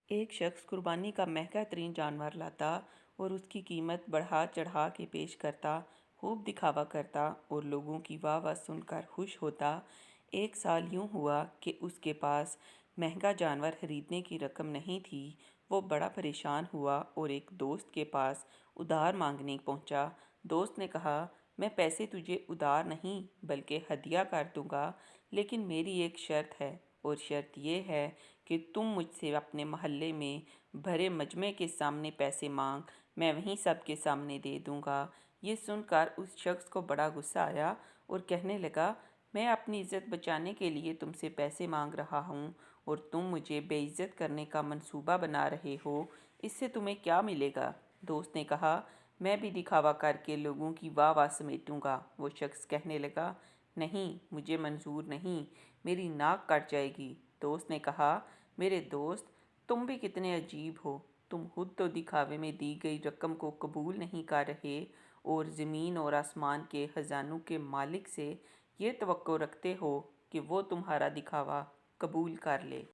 ایک شخص قربانی کا مہنگا ترین جانور لاتا اور اس کی قیمت بڑھا چڑھا کے پیش کرتا، خوب دکھاوا کرتا اور لوگوں کی واہ واہ سن کر خوش ہوتا۔ ایک سال یوں ہوا کہ اس کے پاس مہنگا جانور خریدنے کی رقم نہیں تھی۔ وہ بڑا پریشان ہوا اور ایک دوست کے پاس ادھار مانگنے پہنچا۔ دوست نے کہا، میں پیسے تجھے ادھار نہیں بلکہ ہدیہ کر دوں گا، لیکن میری ایک شرط ہے، اور شرط یہ ہے کہ تم مجھ سے اپنے محلے میں بھرے مجمع کے سامنے پیسے مانگ، میں وہیں سب کے سامنے دے دوں گا۔ یہ سن کر اس شخص کو بڑا غصہ آیا اور کہنے لگا، میں اپنی عزت بچانے کے لیے تم سے پیسے مانگ رہا ہوں اور تم مجھے بے عزت کرنے کا منصوبہ بنا رہے ہو، اس سے تمہیں کیا ملے گا؟ دوست نے کہا، میں بھی دکھاوا کر کے لوگوں کی واہ واہ سمیٹوں گا۔ وہ شخص کہنے لگا، نہیں، مجھے منظور نہیں، میری ناک کٹ جائے گی۔ دوست نے کہا، میرے دوست، تم بھی کتنے عجیب ہو، تم خود تو دکھاوے میں دی گئی رقم کو قبول نہیں کر رہے اور زمین اور آسمان کے خزانوں کے مالک سے یہ توقع رکھتے ہو کہ وہ تمہارا دکھاوا قبول کر لے۔